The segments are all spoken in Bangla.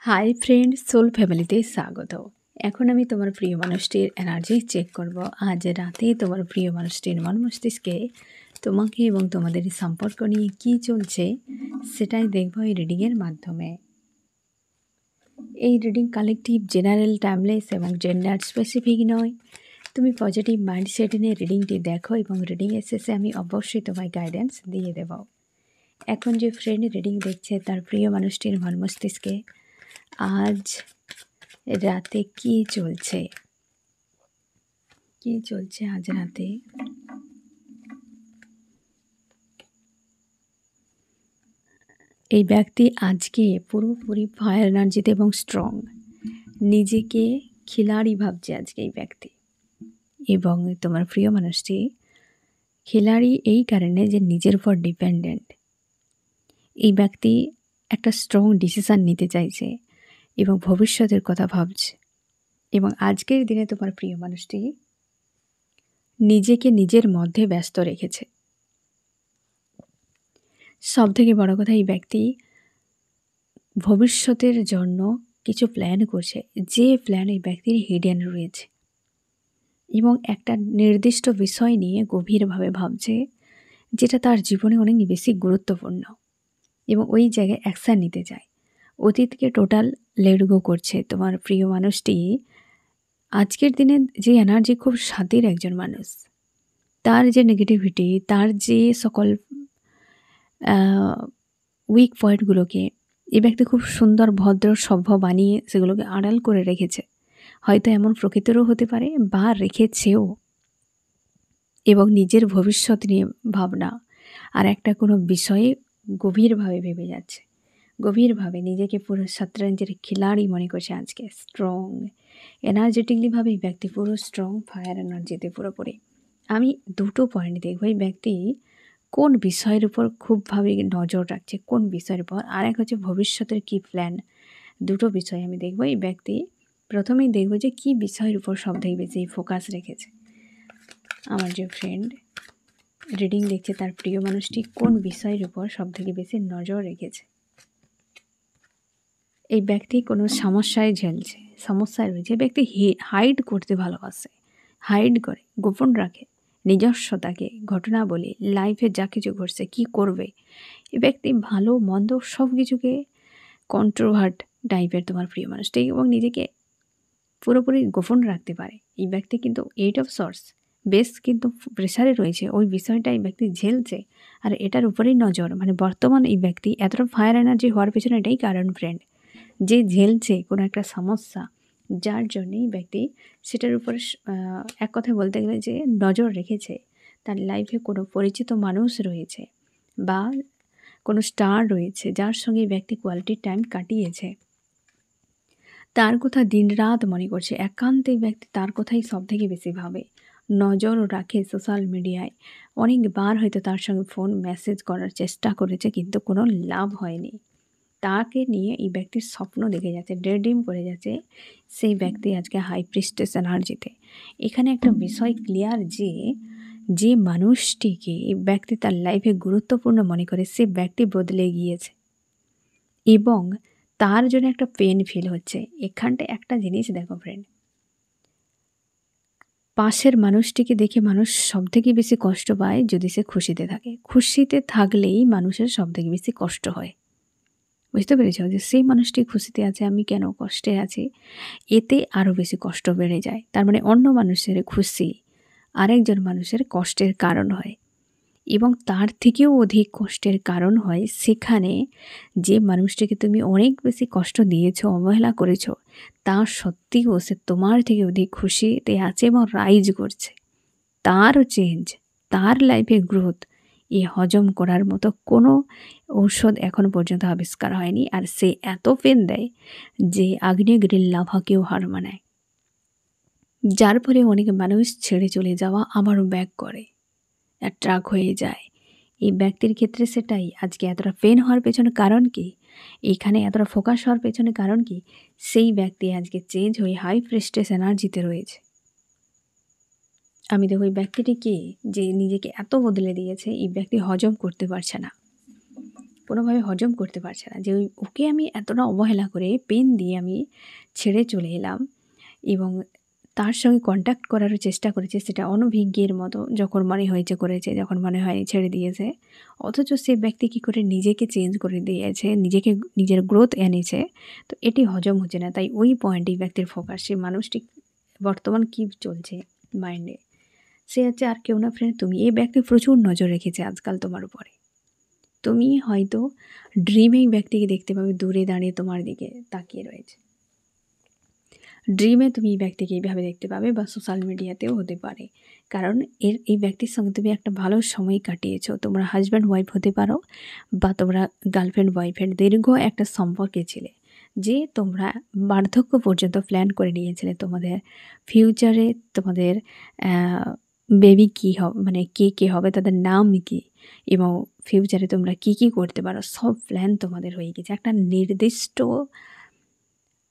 হাই ফ্রেন্ড, সোল ফ্যামিলিতে স্বাগত। এখন আমি তোমার প্রিয় মানুষটির এনার্জি চেক করব। আজ রাতে তোমার প্রিয় মানুষটির মন মস্তিষ্কে তোমাকে এবং তোমাদের সম্পর্ক নিয়ে কী চলছে সেটাই দেখব এই রিডিংয়ের মাধ্যমে। এই রিডিং কালেকটিভ, জেনারেল, টাইমলেস এবং জেন্ডার স্পেসিফিক নয়। তুমি পজিটিভ মাইন্ডসেট নিয়ে রিডিংটি দেখো এবং রিডিংয়ের শেষে আমি অবশ্যই তোমায় গাইডেন্স দিয়ে দেব। এখন যে ফ্রেন্ড রিডিং দেখছে তার প্রিয় মানুষটির মন মস্তিষ্কে আজ রাতে কি চলছে আজ রাতে। এই ব্যক্তি আজকে পুরোপুরি ফায়ার এনার্জিতে এবং স্ট্রং, নিজেকে খিলাড়ি ভাবছে আজকে এই ব্যক্তি। এবং তোমার প্রিয় মানুষটি খিলাড়ি এই কারণে যে নিজের উপর ডিপেন্ডেন্ট। এই ব্যক্তি একটা স্ট্রং ডিসিশান নিতে চাইছে এবং ভবিষ্যতের কথা ভাবছে। এবং আজকের দিনে তোমার প্রিয় মানুষটি নিজেকে নিজের মধ্যে ব্যস্ত রেখেছে। সবথেকে বড় কথা, এই ব্যক্তি ভবিষ্যতের জন্য কিছু প্ল্যান করছে, যে প্ল্যান এই ব্যক্তির হিডেন রয়েছে এবং একটা নির্দিষ্ট বিষয় নিয়ে গভীরভাবে ভাবছে, যেটা তার জীবনে অনেক বেশি গুরুত্বপূর্ণ এবং ওই জায়গায় অ্যাকশান নিতে চায়। অতীতকে টোটাল লেট গো করছে তোমার প্রিয় মানুষটি। আজকের দিনে যে এনার্জি, খুব স্বাধীন একজন মানুষ। তার যে নেগেটিভিটি, তার যে সকল উইক পয়েন্টগুলোকে এই ব্যক্তি খুব সুন্দর, ভদ্র, সভ্য বানিয়ে সেগুলোকে আড়াল করে রেখেছে। হয়তো এমন প্রকৃতিরও হতে পারে বা রেখেছেও। এবং নিজের ভবিষ্যৎ নিয়ে ভাবনা আর একটা কোনো বিষয়ে গভীরভাবে ভেবে যাচ্ছে, গভীরভাবে নিজেকে পুরো শতরঞ্জের খিলাড়ি মনে করছে আজকে। স্ট্রং এনার্জেটিকলিভাবে এই ব্যক্তি পুরো স্ট্রং ফায়ার এনার্জিতে পুরোপুরি। আমি দুটো পয়েন্ট দেখব, এই ব্যক্তি কোন বিষয়ের উপর খুবভাবে নজর রাখছে, কোন বিষয়ের উপর, আর এক হচ্ছে ভবিষ্যতের কী প্ল্যান। দুটো বিষয় আমি দেখব। এই ব্যক্তি প্রথমেই দেখব যে কী বিষয়ের উপর সবথেকে বেশি ফোকাস রেখেছে। আমার যে ফ্রেন্ড রিডিং দেখছে তার প্রিয় মানুষটি কোন বিষয়ের উপর সবথেকে বেশি নজর রেখেছে। এই ব্যক্তি কোনো সমস্যায় রয়েছে। ব্যক্তি হাইড করতে ভালোবাসে, হাইড করে, গোপন রাখে নিজস্বতাকে, ঘটনাবলী, লাইফে যা কিছু ঘটছে, কী করবে। এই ব্যক্তি ভালো মন্দ সব কিছুকে কন্ট্রোভার্ট টাইপের তোমার প্রিয় মানুষটি, এবং নিজেকে পুরোপুরি গোপন রাখতে পারে। এই ব্যক্তি কিন্তু 8 অফ সোর্স বেশ কিন্তু প্রেসারে রয়েছে, ওই বিষয়টা এই ব্যক্তি ঝেলছে আর এটার উপরেই নজর। মানে বর্তমান এই ব্যক্তি এতটা ফায়ার এনার্জি হওয়ার পেছনে এটাই কারণ ফ্রেন্ড, যে ঝেলছে কোনো একটা সমস্যা, যার জন্যই ব্যক্তি সেটার উপর এক কথায় বলতে গেলে যে নজর রেখেছে। তার লাইফে কোনো পরিচিত মানুষ রয়েছে বা কোনো স্টার রয়েছে যার সঙ্গে ব্যক্তি কোয়ালিটি টাইম কাটিয়েছে, তার কথা দিনরাত মনে করছে। একান্তে ব্যক্তি তার কথাই সবথেকে বেশি ভাবে, নজর রাখে সোশ্যাল মিডিয়ায়। অনেকবার হয়তো তার সঙ্গে ফোন মেসেজ করার চেষ্টা করেছে, কিন্তু কোনো লাভ হয়নি। তাকে নিয়ে এই ব্যক্তির স্বপ্ন দেখে যাচ্ছে, ড্রিম করে যাচ্ছে সেই ব্যক্তি আজকে হাই প্রিস্টেস এনার্জিতে। এখানে একটা বিষয় ক্লিয়ার যে মানুষটিকে এই ব্যক্তি তার লাইফে গুরুত্বপূর্ণ মনে করে, সে ব্যক্তি বদলে গিয়েছে এবং তার জন্য একটা পেন ফিল হচ্ছে। এখানটায় একটা জিনিস দেখো ফ্রেন্ড, পাশের মানুষটিকে দেখে মানুষ সবথেকে বেশি কষ্ট পায় যদি সে খুশিতে থাকে। খুশিতে থাকলেই মানুষের সবথেকে বেশি কষ্ট হয়। বুঝতে পেরেছ যে সেই মানুষটি খুশিতে আছে, আমি কেন কষ্টে আছি, এতে আরও বেশি কষ্ট বেড়ে যায়। তার মানে অন্য মানুষের খুশি আরেকজন মানুষের কষ্টের কারণ হয়, এবং তার থেকেও অধিক কষ্টের কারণ হয় সেখানে যে মানুষটিকে তুমি অনেক বেশি কষ্ট দিয়েছ, অবহেলা করেছ, তা সত্ত্বেও সে তোমার থেকে অধিক খুশিতে আছে এবং রাইজ করছে। তার চেঞ্জ, তার লাইফে গ্রোথ এ হজম করার মতো কোনো ঔষধ এখনও পর্যন্ত আবিষ্কার হয়নি। আর সে এত পেন দেয় যে আগ্নেয়গিরির লাভাকেও হার মানায়, যার ফলে অনেক মানুষ ছেড়ে চলে যাওয়া আবারও ব্যাক করে, অ্যাট্রাক হয়ে যায়। এই ব্যক্তির ক্ষেত্রে সেটাই। আজকে এতটা পেন হওয়ার পেছনে কারণ কি, এখানে এতটা ফোকাস হওয়ার পেছনে কারণ কি, সেই ব্যক্তি আজকে চেঞ্জ হয়ে হাই প্রেস্টেস এনার্জিতে রয়েছে। আমি দেখো এই ব্যক্তিটি কে, যে নিজেকে এত বদলে দিয়েছে, এই ব্যক্তি হজম করতে পারছে না। কোনোভাবে হজম করতে পারছে না যে ওকে আমি এতটা অবহেলা করে পেন দিয়ে আমি ছেড়ে চলে এলাম এবং তার সঙ্গে কন্ট্যাক্ট করারও চেষ্টা করেছে, সেটা অনভিজ্ঞের মতো যখন মনে হয়েছে করেছে, যখন মনে হয় ছেড়ে দিয়েছে। অথচ সে ব্যক্তি কী করে নিজেকে চেঞ্জ করে দিয়েছে, নিজের গ্রোথ এনেছে। তো এটি হজম হচ্ছে না। তাই ওই পয়েন্টেই ব্যক্তির ফোকাস। সে মানুষটি বর্তমান কী চলছে মাইন্ডে, সে হচ্ছে আর কেউ না ফ্রেন্ড তুমি। এই ব্যক্তি প্রচুর নজর রেখেছে আজকাল তোমার উপরে। তুমি হয়তো ড্রিমেই ব্যক্তিকে দেখতে পাবে দূরে দাঁড়িয়ে তোমার দিকে তাকিয়ে রয়েছে। ড্রিমে তুমি এই ব্যক্তিকে এইভাবে দেখতে পাবে, বা সোশ্যাল মিডিয়াতেও হতে পারে। কারণ এই ব্যক্তির সঙ্গে তুমি একটা ভালো সময় কাটিয়েছো। তোমরা হাজব্যান্ড ওয়াইফ হতে পারো, বা তোমরা গার্লফ্রেন্ড বয়ফ্রেন্ড দীর্ঘ একটা সম্পর্কে ছিলে, যে তোমরা বার্ধক্য পর্যন্ত প্ল্যান করে নিয়েছিলে তোমাদের ফিউচারে, তোমাদের বেবি কী হবে, মানে কে হবে, তাদের নাম কী, এবং ফিউচারে তোমরা কী করতে পারো, সব প্ল্যান তোমাদের হয়ে গেছে। একটা নির্দিষ্ট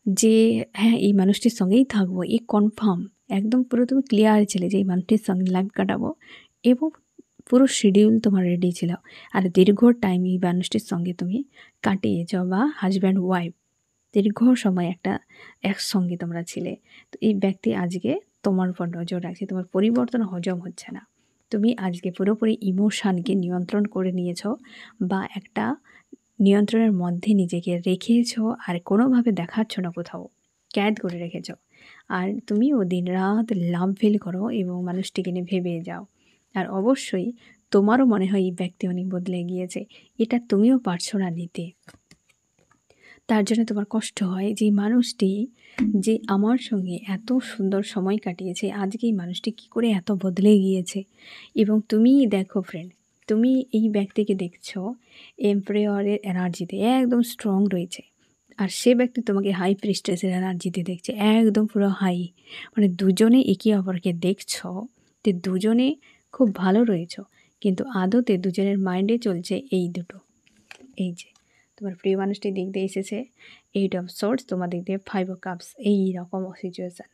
যে হ্যাঁ এই মানুষটির সঙ্গেই থাকবো, এই কনফার্ম একদম পুরো তুমি ক্লিয়ার ছিলে যে এই মানুষটির সঙ্গে লাইফ কাটাবো, এবং পুরো শিডিউল তোমার রেডি ছিল। আর দীর্ঘ টাইম এই মানুষটির সঙ্গে তুমি কাটিয়েছ, বা হাজব্যান্ড ওয়াইফ দীর্ঘ সময় একসঙ্গে তোমরা ছিলে। তো এই ব্যক্তি আজকে তোমার উপর নজর রাখছে, তোমার পরিবর্তন হজম হচ্ছে না। তুমি আজকে পুরোপুরি ইমোশানকে নিয়ন্ত্রণ করে নিয়েছ, বা একটা নিয়ন্ত্রণের মধ্যে নিজেকে রেখেছ, আর কোনোভাবে দেখাচ্ছ না, কোথাও ক্যাদ করে রেখেছ। আর তুমিও দিনরাত লাভ ফিল করো এবং মানুষটিকে নিয়ে ভেবে যাও। আর অবশ্যই তোমারও মনে হয় এই ব্যক্তি অনেক বদলে গিয়েছে, এটা তুমিও পারছো না নিতে। তার জন্য তোমার কষ্ট হয় যে মানুষটি যে আমার সঙ্গে এত সুন্দর সময় কাটিয়েছে, আজকে এই মানুষটি কী করে এত বদলে গিয়েছে। এবং তুমি দেখো ফ্রেন্ড, তুমি এই ব্যক্তিকে দেখছো এম্পায়ারের এনার্জিতে একদম স্ট্রং রয়েছে, আর সে ব্যক্তি তোমাকে হাই প্রিস্টেসের এনার্জিতে দেখছে একদম পুরো হাই। মানে দুজনে একে অপরকে দেখছো যে দুজনে খুব ভালো রয়েছ, কিন্তু আদতে দুজনের মাইন্ডে চলছে এই দুটো। এই যে তোমার প্রিয় মানুষটির দিক দিয়ে এসেছে 8 অফ সোর্স, তোমার দিক দিয়ে 5 অফ কাপস, এই রকম সিচুয়েশান।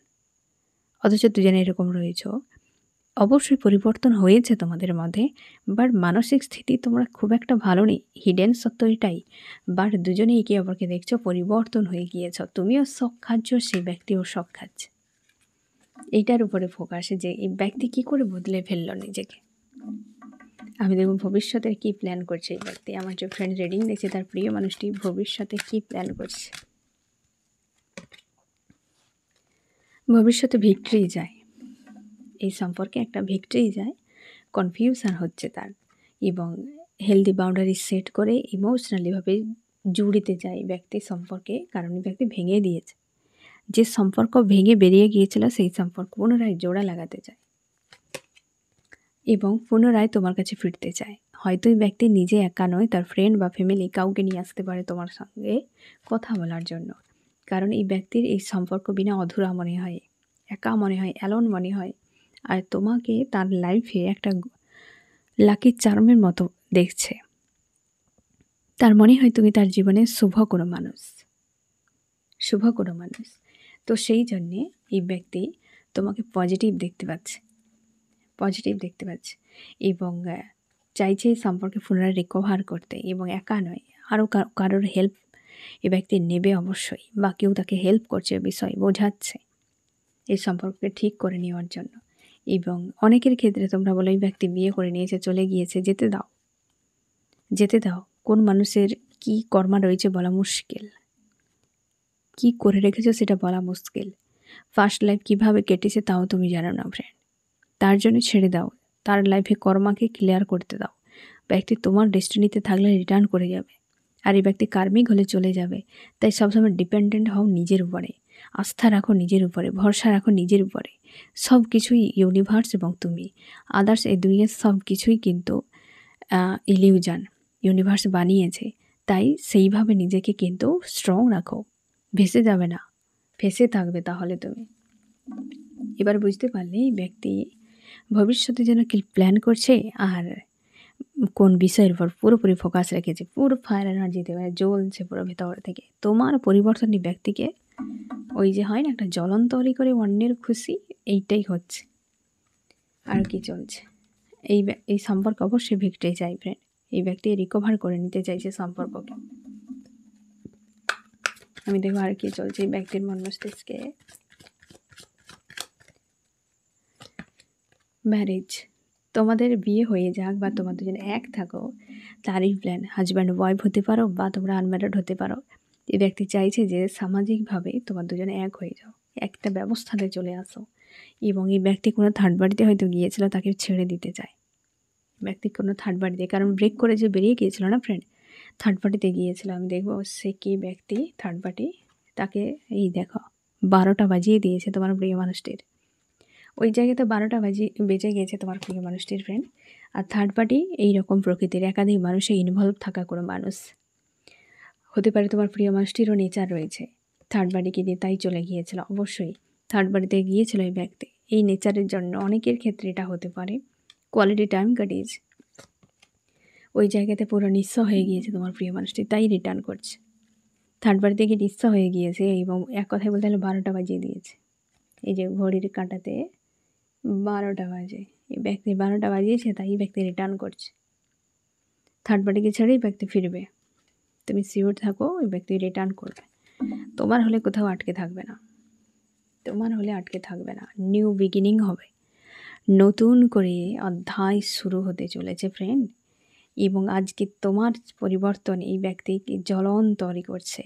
অথচ দুজনে এরকম রয়েছ। অবশ্যই পরিবর্তন হয়েছে তোমাদের মধ্যে, বাট মানসিক স্থিতি তোমরা খুব একটা ভালো নেই, হিডেন সত্য এটাই। বাট দুজনে একে অপরকে দেখছো, পরিবর্তন হয়ে গিয়েছ। তুমিও শখ খাচ্ছ, সেই ব্যক্তিও শখ খাচ্ছে। এইটার উপরে ফোকাসে যে এই ব্যক্তি কী করে বদলে ফেললো নিজেকে। আমি দেখব ভবিষ্যতের কী প্ল্যান করছে এই ব্যক্তি। আমার যে ফ্রেন্ড রিডিং দেখছে তার প্রিয় মানুষটি ভবিষ্যতে কী প্ল্যান করছে। ভবিষ্যতে ভিক্টরি যায়, এই সম্পর্কে একটা ভিক্টরি যায়। কনফিউশন হচ্ছে তার, এবং হেলদি বাউন্ডারি সেট করে ইমোশনালিভাবে জুড়িতে যায় ব্যক্তি সম্পর্কে, কারণ এই ব্যক্তি ভেঙে দিয়েছে। যে সম্পর্ক ভেঙে বেরিয়ে গিয়েছিল সেই সম্পর্ক পুনরায় জোড়া লাগাতে চায়, এবং পুনরায় তোমার কাছে ফিরতে চায়। হয়তো এই ব্যক্তি নিজে একা নয়, তার ফ্রেন্ড বা ফ্যামিলি কাউকে নিয়ে আসতে পারে তোমার সঙ্গে কথা বলার জন্য। কারণ এই ব্যক্তির এই সম্পর্ক বিনা অধুরা মনে হয়, একা মনে হয়, অ্যালোন মনে হয়। আর তোমাকে তার লাইফে একটা লাকি চার্মের মতো দেখছে। তার মনে হয় তুমি তার জীবনে শুভ কোনো মানুষ। তো সেই জন্যে এই ব্যক্তি তোমাকে পজিটিভ দেখতে পাচ্ছে, এবং চাইছে এই সম্পর্কে পুনরায় রিকভার করতে। এবং একা নয়, আরও কারোর হেল্প এ ব্যক্তি নেবে অবশ্যই, বা কেউ তাকে হেল্প করছে, বিষয় বোঝাচ্ছে এই সম্পর্ককে ঠিক করে নেওয়ার জন্য। এবং অনেকের ক্ষেত্রে তোমরা বলো এই ব্যক্তি বিয়ে করে নিয়েছে, চলে গিয়েছে, যেতে দাও। কোন মানুষের কি কর্মা রয়েছে বলা মুশকিল, কি করে রেখেছো সেটা বলা মুশকিল। ফার্স্ট লাইফ কিভাবে কেটেছে তাও তুমি জানো না ফ্রেন্ড। তার জন্য ছেড়ে দাও, তার লাইফে কর্মাকে ক্লিয়ার করতে দাও। ব্যক্তি তোমার ডেস্টিনিতে থাকলে রিটার্ন করে যাবে, আর এই ব্যক্তি কার্মিক হলে চলে যাবে। তাই সবসময় ডিপেন্ডেন্ট হও নিজের উপরে, আস্থা রাখো নিজের উপরে, ভরসা রাখো নিজের উপরে। সব কিছুই ইউনিভার্স এবং তুমি, আদার্স এই দুনিয়ার সব কিছুই কিন্তু ইলিউশন, ইউনিভার্স বানিয়েছে। তাই সেইভাবে নিজেকে কিন্তু স্ট্রং রাখো, ভেসে যাবে না, ফেসে থাকবে তাহলে তুমি। এবার বুঝতে পারলে এই ব্যক্তি ভবিষ্যতে যেন কি প্ল্যান করছে, আর কোন বিষয়ের উপর পুরোপুরি ফোকাস রেখেছে। পুরো ফায়ার এনার্জিতে জ্বলছে পুরো ভেতর থেকে। তোমার পরিবর্তনই ব্যক্তিকে ওই যে হয় না একটা জ্বলন তৈরি করে অন্যের খুশি, এইটাই হচ্ছে। আর কি চলছে এই সম্পর্ক অবশ্যই ভিক্টরি চাই ফ্রেন্ড। এই ব্যক্তি রিকভার করে নিতে চাইছে সম্পর্ককে। আমি দেখবো আর কি চলছে এই ব্যক্তির মন মস্তিষ্কে। ম্যারেজ, তোমাদের বিয়ে হয়ে যাক বা তোমার দুজন এক থাকো, তারই প্ল্যান। হাজব্যান্ড ওয়াইফ হতে পারো বা তোমরা আনম্যারিড হতে পারো। এই ব্যক্তি চাইছে যে সামাজিকভাবে তোমার দুজনে এক হয়ে যাও, একটা ব্যবস্থাতে চলে আসো। এবং এই ব্যক্তি কোনো থার্ড পার্টিতে হয়তো গিয়েছিল, তাকে ছেড়ে দিতে চায় ব্যক্তি কোনো থার্ড পার্টিতে, কারণ ব্রেক করে যে বেরিয়ে গিয়েছিল না ফ্রেন্ড, থার্ড পার্টিতে গিয়েছিল। আমি দেখবো সে কি ব্যক্তি থার্ড পার্টি, তাকে এই দেখো 12টা বাজিয়ে দিয়েছে তোমার প্রিয় মানুষটির। ওই জায়গাতে 12টা বেজে গিয়েছে তোমার প্রিয় মানুষটির ফ্রেন্ড। আর থার্ড পার্টি এইরকম প্রকৃতির একাধিক মানুষে ইনভলভ থাকা কোনো মানুষ হতে পারে। তোমার প্রিয় মানুষটিরও নেচার রয়েছে, থার্ড পার্টিকে দিয়ে তাই চলে গিয়েছিল। অবশ্যই থার্ড পার্টিতে গিয়েছিল এই ব্যক্তি এই নেচারের জন্য। অনেকের ক্ষেত্রে এটা হতে পারে কোয়ালিটি টাইম কাটিজ। ওই জায়গাতে পুরো নিঃস্ব হয়ে গিয়েছে তোমার প্রিয় মানুষটি, তাই রিটার্ন করছে। থার্ড পার্টি থেকে নিঃস্ব হয়ে গিয়েছে এবং এক কথায় বলতে হলে 12টা বাজিয়ে দিয়েছে। এই যে ঘড়ির কাঁটাতে 12টা বাজে, এই ব্যক্তি 12টা বাজিয়েছে, তাই এই ব্যক্তি রিটার্ন করছে। থার্ড পার্টিকে ছেড়েই ব্যক্তি ফিরবে, তুমি সিওর থাকো ওই ব্যক্তি রিটার্ন করবে। তোমার হলে কোথাও আটকে থাকবে না, তোমার হলে আটকে থাকবে না। নিউ বিগিনিং হবে, নতুন করে অধ্যায় শুরু হতে চলেছে ফ্রেন্ড। এবং আজকে তোমার পরিবর্তন এই ব্যক্তিকে জ্বলন্তরি করছে।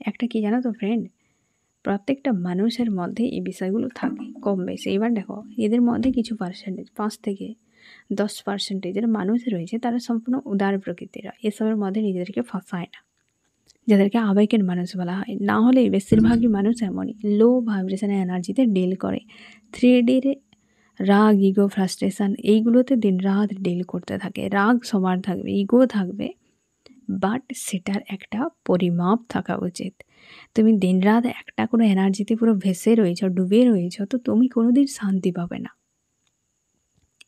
একটা কি জানো তো ফ্রেন্ড, প্রত্যেকটা মানুষের মধ্যে এই বিষয়গুলো থাকে কম বেশি। এবার দেখো এদের মধ্যে কিছু পার্সেন্টেজ, 5 থেকে 10% মানুষ রয়েছে, তারা সম্পূর্ণ উদার প্রকৃতির, এসবের মধ্যে নিজেদেরকে ফাঁসায় না, যাদেরকে আবেগের মানুষ বলা হয়। না হলে বেশিরভাগই মানুষ এমনই লো ভাইব্রেশনের এনার্জিতে ডিল করে। 3Dর রাগ, ইগো, ফ্রাস্ট্রেশন এইগুলোতে দিন রাত ডিল করতে থাকে। রাগ সবার থাকবে, ইগো থাকবে, বাট সেটার একটা পরিমাপ থাকা উচিত। তুমি দিনরাত একটা কোনো এনার্জিতে পুরো ভেসে রয়েছ, ডুবে রয়েছ, তো তুমি কোনোদিন শান্তি পাবে না।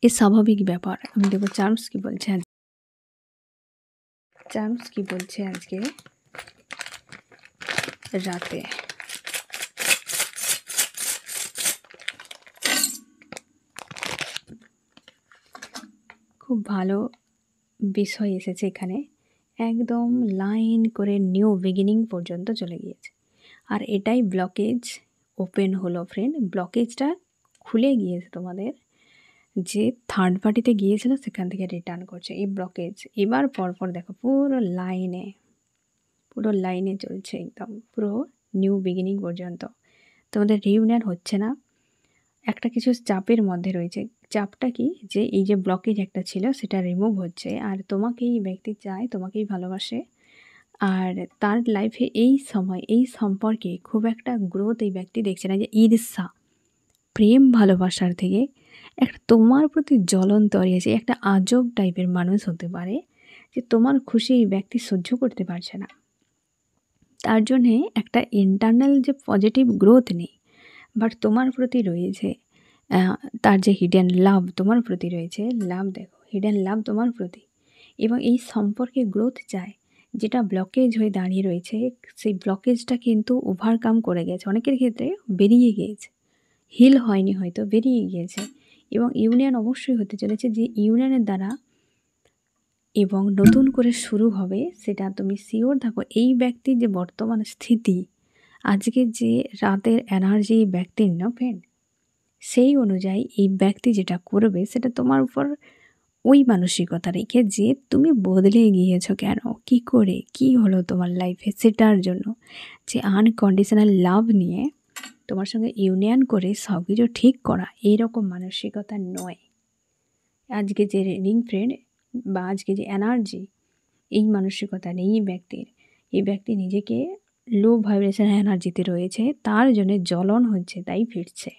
এ স্বাভাবিক ব্যাপার। আমি দেখবো চার্মস কি বলছে, চার্মস কি বলছে আজকে রাতে। খুব ভালো বিষয় এসেছে এখানে, একদম লাইন করে নিউ বিগিনিং পর্যন্ত চলে গিয়েছে। আর এটাই ব্লকেজ ওপেন হলো ফ্রেন্ড, ব্লকেজটা খুলে গিয়েছে তোমাদের। যে থার্ড পার্টিতে গিয়েছিল সেখান থেকে রিটার্ন করছে এই ব্লকেজ। এবার পরপর দেখো পুরো লাইনে চলছে, একদম পুরো নিউ বিগিনিং পর্যন্ত। তোমাদের রিউনিয়ন হচ্ছে না, একটা কিছু চাপের মধ্যে রয়েছে। চাপটা কি, যে এই যে ব্লকেজ একটা ছিল সেটা রিমুভ হচ্ছে, আর তোমাকেই ব্যক্তি চায়, তোমাকেই ভালোবাসে। আর তার লাইফে এই সময় এই সম্পর্কে খুব একটা গ্রোথ এই ব্যক্তি দেখছে না। যে ঈর্ষা, প্রেম, ভালোবাসার থেকে একটা তোমার প্রতি জ্বলন্ত আছে, একটা আজব টাইপের মানুষ হতে পারে যে তোমার খুশি এই ব্যক্তি সহ্য করতে পারছে না। তার জন্যে একটা ইন্টারনাল যে পজিটিভ গ্রোথ নেই, বাট তোমার প্রতি রয়েছে তার যে হিডেন লাভ তোমার প্রতি রয়েছে। লাভ দেখো, হিডেন লাভ তোমার প্রতি, এবং এই সম্পর্কে গ্রোথ চায়। যেটা ব্লকেজ হয়ে দাঁড়িয়ে রয়েছে সেই ব্লকেজটা কিন্তু ওভারকাম করে গেছে, অনেকের ক্ষেত্রে বেরিয়ে গিয়েছে, হিল হয়নি হয়তো, বেরিয়ে গিয়েছে। এবং ইউনিয়ন অবশ্যই হতে চলেছে, যে ইউনিয়নের দ্বারা এবং নতুন করে শুরু হবে, সেটা তুমি শিওর থাকো। এই ব্যক্তির যে বর্তমান স্থিতি, আজকে যে রাতের এনার্জি এই ব্যক্তির না ফ্রেন্ড, সেই অনুযায়ী এই ব্যক্তি যেটা করবে সেটা তোমার উপর ওই মানসিকতা রেখে, যে তুমি বদলে গিয়েছো কেন, কি করে, কি হলো তোমার লাইফে, সেটার জন্য যে আনকন্ডিশনাল লাভ নিয়ে তোমার সঙ্গে ইউনিয়ন করে সব কিছু ঠিক করা, এইরকম মানসিকতা নয় আজকে যে রিং ফ্রেন্ড বা আজকে যে এনার্জি। এই মানসিকতা নেই এই ব্যক্তির। এই ব্যক্তি নিজেকে লো ভাইব্রেশন এনার্জিতে রয়েছে, তার জন্য জ্বলন হচ্ছে, তাই ফিরছে।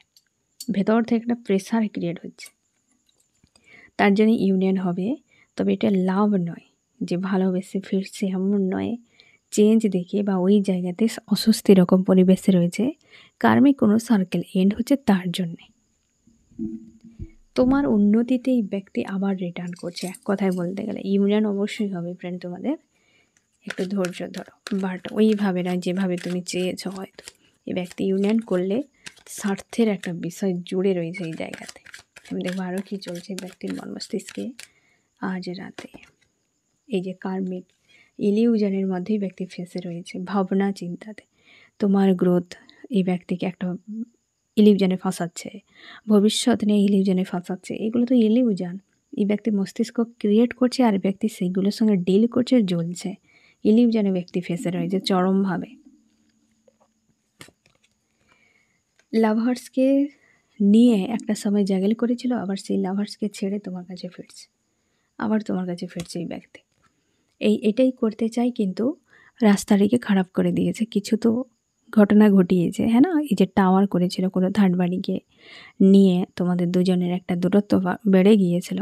ভেতর থেকে একটা প্রেসার ক্রিয়েট হচ্ছে, তার জন্য ইউনিয়ন হবে। তবে এটা লাভ নয়, যে ভালোবেসে ফিরছে এমন নয়। চেঞ্জ দেখে বা ওই জায়গাতে অস্বস্তি রকম পরিবেশে রয়েছে, কার্মিক কোনো সার্কেল এন্ড হচ্ছে, তার জন্যে তোমার উন্নতিতে এই ব্যক্তি আবার রিটার্ন করছে। এক কথায় বলতে গেলে ইউনিয়ন অবশ্যই হবে ফ্রেন্ড তোমাদের, একটু ধৈর্য ধরো। বাট ওইভাবে নয় যেভাবে তুমি চেয়েছো। হয়তো এই ব্যক্তি ইউনিয়ন করলে স্বার্থের একটা বিষয় জুড়ে রয়েছে এই জায়গাতে। আমি দেখবো আরও কী চলছে ব্যক্তির মন মস্তিষ্কে আজ রাতে। এই যে কার্মিক ইলিউশনের মধ্যেই ব্যক্তি ফেসে রয়েছে, ভাবনা চিন্তাতে। তোমার গ্রোথ এই ব্যক্তিকে একটা ইলিউশনে ফাঁসাচ্ছে, ভবিষ্যৎ নিয়ে ইলিউশনে ফাঁসাচ্ছে। এগুলো তো ইলিউশন। এই ব্যক্তি মস্তিষ্ক ক্রিয়েট করছে আর ব্যক্তি সেইগুলোর সঙ্গে ডিল করছে, জ্বলছে। ইলিউশনে ব্যক্তি ফেসে রয়েছে চরমভাবে। লাভার্সকে নিয়ে একটা সময় জাগেল করেছিল, আবার সেই লাভার্সকে ছেড়ে তোমার কাছে ফিরছে, আবার তোমার কাছে ফিরছে এই ব্যক্তি। এটাই করতে চাই, কিন্তু রাস্তাটিকে খারাপ করে দিয়েছে। কিছু তো ঘটনা ঘটিয়েছে, হ্যাঁ না? এই যে টাওয়ার করেছিল কোনো থার্ড বাড়িকে নিয়ে, তোমাদের দুজনের একটা দূরত্ব বেড়ে গিয়েছিল,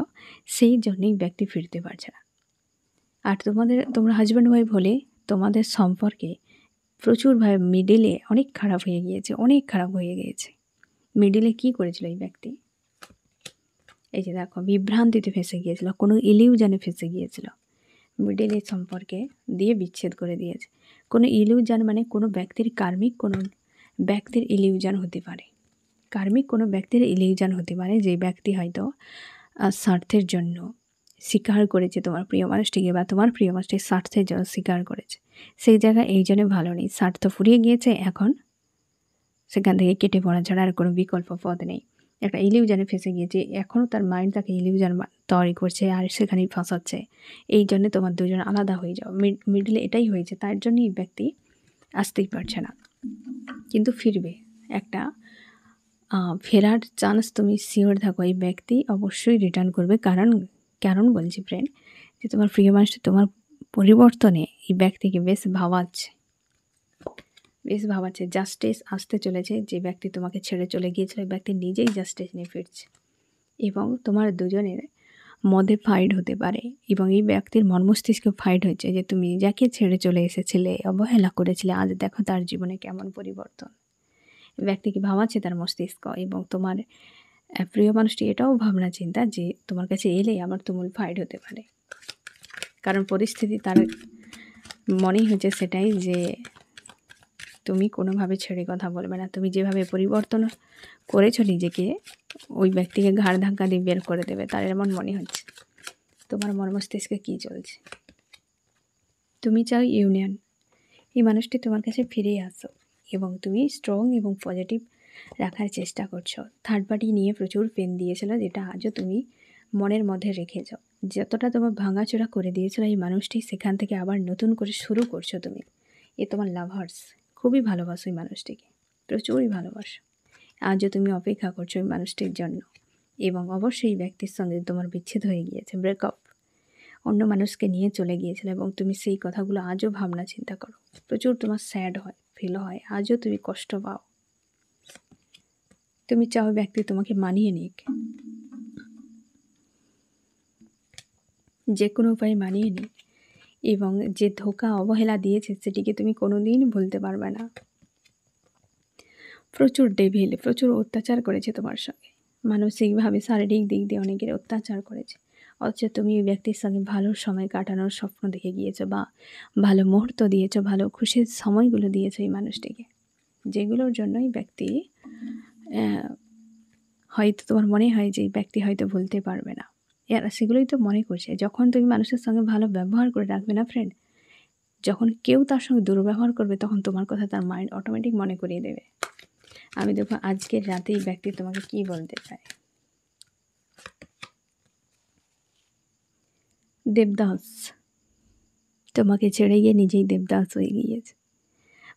সেই জন্যই ব্যক্তি ফিরতে পারছে না। আর তোমরা হাজব্যান্ড ওয়াইফ হলে তোমাদের সম্পর্কে প্রচুরভাবে মিডিলে অনেক খারাপ হয়ে গিয়েছে, অনেক খারাপ হয়ে গিয়েছে। মিডিলে কি করেছিল এই ব্যক্তি? এই যে দেখো, বিভ্রান্তিতে ফেসে গিয়েছিল, কোনো ইলিউশনে ফেসে গিয়েছিল, মিডিল এই সম্পর্কে দিয়ে বিচ্ছেদ করে দিয়েছে। কোনো ইলিউশন মানে কোনো ব্যক্তির কার্মিক কোনো ব্যক্তির ইলিউশন হতে পারে। কার্মিক কোনো ব্যক্তির ইলিউশন হতে পারে, যে ব্যক্তি হয়তো স্বার্থের জন্য স্বীকার করেছে তোমার প্রিয় মানুষটিকে, বা তোমার প্রিয় মানুষটির স্বার্থের জন্য স্বীকার করেছে। সেই জায়গায় এই জন্য ভালো নেই, স্বার্থ ফুরিয়ে গিয়েছে, এখন সেখান থেকে কেটে পড়া ছাড়া আর কোনো বিকল্প পথ নেই। একটা ইলিউশনে ফেসে গিয়েছে, এখনও তার মাইন্ড তাকে ইলিউশন তৈরি করছে আর সেখানেই ফাঁসাচ্ছে। এই জন্যে তোমার দুজন আলাদা হয়ে যাও, মিডলে এটাই হয়েছে। তার জন্যই ব্যক্তি আসতেই পারছে না, কিন্তু ফিরবে। একটা ফেরার চান্স তুমি শিওর থাকো, এই ব্যক্তি অবশ্যই রিটার্ন করবে। কারণ বলছি ফ্রেন্ড, যে তোমার প্রিয় মানুষটা তোমার পরিবর্তনে এই ব্যক্তিকে বেশ ভাবাচ্ছে, জাস্টিস আসতে চলেছে। যে ব্যক্তি তোমাকে ছেড়ে চলে গিয়েছিল, ওই ব্যক্তি নিজেই জাস্টিস নিয়ে ফিরছে, এবং তোমার দুজনের মধ্যে ফাইট হতে পারে। এবং এই ব্যক্তির মন মস্তিষ্কে ফাইট হচ্ছে, যে তুমি যাকে ছেড়ে চলে এসেছিলে, অবহেলা করেছিলে, আজ দেখো তার জীবনে কেমন পরিবর্তন। ব্যক্তিকে ভাবাচ্ছে তার মস্তিষ্ক, এবং তোমার প্রিয় মানুষটি এটাও ভাবনা চিন্তা যে তোমার কাছে এলে আবার তুমুল ফাইট হতে পারে। কারণ পরিস্থিতি তার মনেই হচ্ছে সেটাই, যে তুমি কোনোভাবে ছেড়ে কথা বলবে না। তুমি যেভাবে পরিবর্তন করেছো নিজেকে, ওই ব্যক্তিকে ঘাড় ধাক্কা দিয়ে বের করে দেবে, তার এমন মনে হচ্ছে। তোমার মন মস্তিষ্কে কী চলছে? তুমি চাও ইউনিয়ন, এই মানুষটি তোমার কাছে ফিরে আসো, এবং তুমি স্ট্রং এবং পজিটিভ রাখার চেষ্টা করছো। থার্ড পার্টি নিয়ে প্রচুর পেন দিয়েছিল, যেটা আজও তুমি মনের মধ্যে রেখেছ। যতটা তোমার ভাঙাচোরা করে দিয়েছিল এই মানুষটি, সেখান থেকে আবার নতুন করে শুরু করছো তুমি। এ তোমার লাভার্স, খুবই ভালোবাসো এই মানুষটিকে, প্রচুরই ভালোবাসো। আজও তুমি অপেক্ষা করছো এই মানুষটির জন্য, এবং অবশ্যই ব্যক্তির সঙ্গে তোমার বিচ্ছেদ হয়ে গিয়েছে, ব্রেকআপ, অন্য মানুষকে নিয়ে চলে গিয়েছিল, এবং তুমি সেই কথাগুলো আজও ভাবনা চিন্তা করো। প্রচুর তোমার স্যাড হয়, ফিল হয়, আজও তুমি কষ্ট পাও। তুমি চাও ব্যক্তি তোমাকে মানিয়ে নিক, যে কোনো উপায়ে মানিয়ে নিক, এবং যে ধোঁকা অবহেলা দিয়েছে সেটিকে তুমি কোনোদিন ভুলতে পারবে না। প্রচুর ডেভিল, প্রচুর অত্যাচার করেছে তোমার সঙ্গে, মানসিকভাবে শারীরিক দিক দিয়ে অনেকের অত্যাচার করেছে। অথচ তুমি ওই ব্যক্তির সঙ্গে ভালো সময় কাটানোর স্বপ্ন দেখে গিয়েছো, বা ভালো মুহূর্ত দিয়েছো, ভালো খুশির সময়গুলো দিয়েছো এই মানুষটিকে, যেগুলোর জন্যই ব্যক্তি হয়তো তোমার মনে হয় যে এই ব্যক্তি হয়তো ভুলতে পারবে না। এরা সেগুলোই তো মনে করছে। যখন তুমি মানুষের সঙ্গে ভালো ব্যবহার করে রাখবে না ফ্রেন্ড, যখন কেউ তার সঙ্গে দুর্ব্যবহার করবে, তখন তোমার কথা তার মাইন্ড অটোমেটিক মনে করিয়ে দেবে। আমি দেখো আজকের রাতে এই ব্যক্তি তোমাকে কি বলতে চায়। দেবদাস, তোমাকে ছেড়ে গিয়ে নিজেই দেবদাস হয়ে গিয়েছে,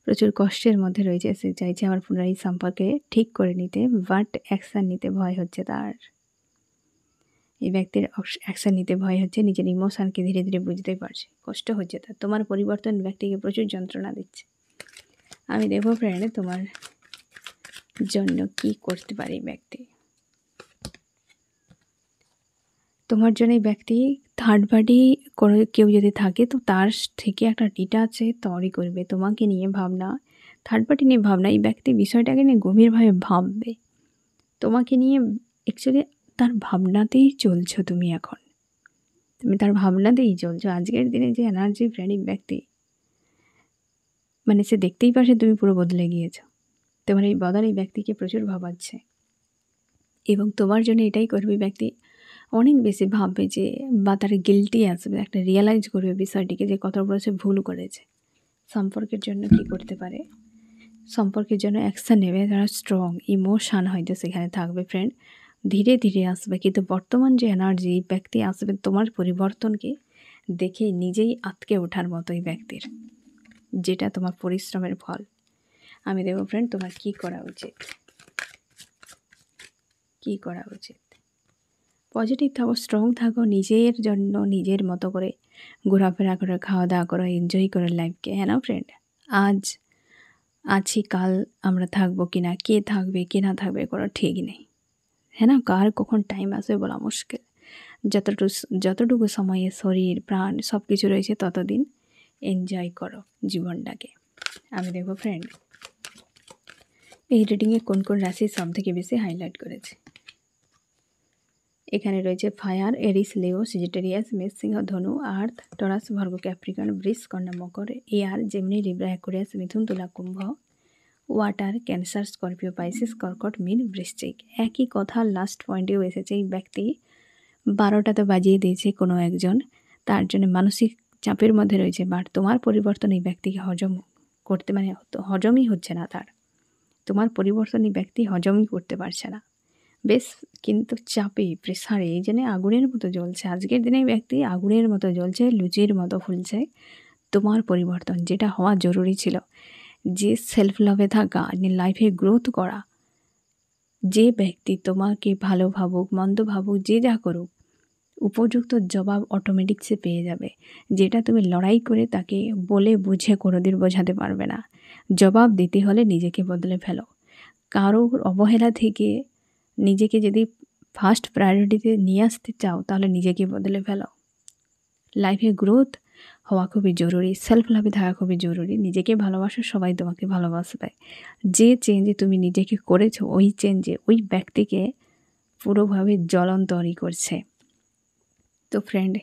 প্রচুর কষ্টের মধ্যে রয়েছে। সে চাইছে আমার পুনরায় সম্পর্কে ঠিক করে নিতে, বাট অ্যাকশান নিতে ভয় হচ্ছে তার। এই ব্যক্তির অ্যাকশান নিতে ভয় হচ্ছে, নিজের ইমোশনকে ধীরে ধীরে বুঝতে পারছে, কষ্ট হচ্ছে তার। তোমার পরিবর্তন ব্যক্তিকে প্রচুর যন্ত্রণা দিচ্ছে। আমি দেখবো ফ্রেন্ড তোমার জন্য কি করতে পারে এই ব্যক্তি। তোমার জন্য এই ব্যক্তি থার্ড পার্টি কোনো কেউ যদি থাকে, তো তার থেকে একটা ডিটাচে তৈরি করবে তোমাকে নিয়ে ভাবনা, থার্ড পার্টি নিয়ে ভাবনা। এই ব্যক্তি বিষয়টাকে নিয়ে গভীরভাবে ভাববে তোমাকে নিয়ে। অ্যাকচুয়ালি তার ভাবনাতেই চলছো তুমি এখন, তুমি তার ভাবনাতেই চলছো। আজকের দিনে যে এনার্জি ফ্রেন্ড, এই ব্যক্তি মানে সে দেখতেই পারছে তুমি পুরো বদলে গিয়েছো। তোমার এই বদল এই ব্যক্তিকে প্রচুর ভাবাচ্ছে, এবং তোমার জন্য এটাই করবে ব্যক্তি। অনেক বেশি ভাববে যে বা তার গিল্টি আসবে, একটা রিয়ালাইজ করবে বিষয়টিকে যে কত বড় সে ভুল করেছে। সম্পর্কের জন্য কি করতে পারে? সম্পর্কের জন্য অ্যাকশান নেবে, যারা স্ট্রং ইমোশান হয়তো সেখানে থাকবে ফ্রেন্ড, ধীরে ধীরে আসবে। কিন্তু বর্তমান যে এনার্জি ব্যক্তি আসবে তোমার পরিবর্তনকে দেখে নিজেই আটকে ওঠার মতো এই ব্যক্তির, যেটা তোমার পরিশ্রমের ফল। আমি দেখব ফ্রেন্ড তোমার কি করা উচিত, কি করা উচিত। পজিটিভ থাকো, স্ট্রং থাকো, নিজের জন্য নিজের মতো করে ঘোরাফেরা করো, খাওয়া দাওয়া করো, এনজয় করো লাইফকে। হ্যাঁ না ফ্রেন্ড, আজ আছি, কাল আমরা থাকবো কিনা, কে থাকবে কে না থাকবে কোনো ঠিক নেই। হ্যাঁ না, কার কখন টাইম আসবে বলা মুশকিল। যতটুকু সময়ে শরীর প্রাণ সব কিছু রয়েছে ততদিন এনজয় করো জীবনটাকে। আমি দেখবো ফ্রেন্ড এই রিডিংয়ে কোন কোন রাশি সব থেকে বেশি হাইলাইট করেছে। এখানে রয়েছে ফায়ার, এরিস, লিও, সেজিটেরিয়াস, মেষ, সিংহ, ধনু, আর্থ, টরাস, ভর্গ, ক্যাপ্রিকন, বৃষ, কন্যা, মকর, এয়ার, জেমিনি, লিব্রা, অ্যাকুয়ারিয়াস, মিথুন, তুলা, কুম্ভ, ওয়াটার, ক্যান্সার, স্করপিও, পাইসিস, কর্কট, মীন, বৃশ্চিক। একই কথা লাস্ট পয়েন্টেও এসেছে। এই ব্যক্তি 12টাতে বাজিয়ে দিয়েছে কোনো একজন, তার জন্য মানসিক চাপের মধ্যে রয়েছে। বাট তোমার পরিবর্তন এই ব্যক্তিকে হজম করতে হজমই হচ্ছে না তার। তোমার পরিবর্তন এই ব্যক্তি হজমই করতে পারছে না, বেশ কিন্তু চাপে প্রেসারে এই জন্য আগুনের মতো জ্বলছে। আজকের দিনে ব্যক্তি আগুনের মতো জ্বলছে, লুচির মতো ফুলছে। তোমার পরিবর্তন যেটা হওয়া জরুরি ছিল, যে সেলফ লাভে থাকা, লাইফে গ্রোথ করা, যে ব্যক্তি তোমাকে ভালো ভাবুক মন্দ ভাবুক যে যা করুক, উপযুক্ত জবাব অটোমেটিক সে পেয়ে যাবে। যেটা তুমি লড়াই করে তাকে বলে বুঝে কোনোদিন বোঝাতে পারবে না। জবাব দিতে হলে নিজেকে বদলে ফেলো। কারোর অবহেলা থেকে নিজেকে যদি ফার্স্ট প্রায়োরিটিতে নিয়ে আসতে চাও তাহলে নিজেকে বদলে ফেলো। লাইফে গ্রোথ হওয়া খুবই জরুরি, সেলফ লাভে থাকা খুবই জরুরি। নিজেকে ভালোবাসো, সবাই তোমাকে ভালোবাসবে। যে চেঞ্জে তুমি নিজেকে করেছো ওই চেঞ্জে ওই ব্যক্তিকে পুরোভাবে জ্বলন্তরি করছে। তো ফ্রেন্ড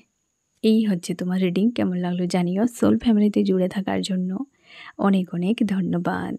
এই হচ্ছে তোমার রিডিং, কেমন লাগলো জানিও। সোল ফ্যামিলিতে জুড়ে থাকার জন্য অনেক অনেক ধন্যবাদ।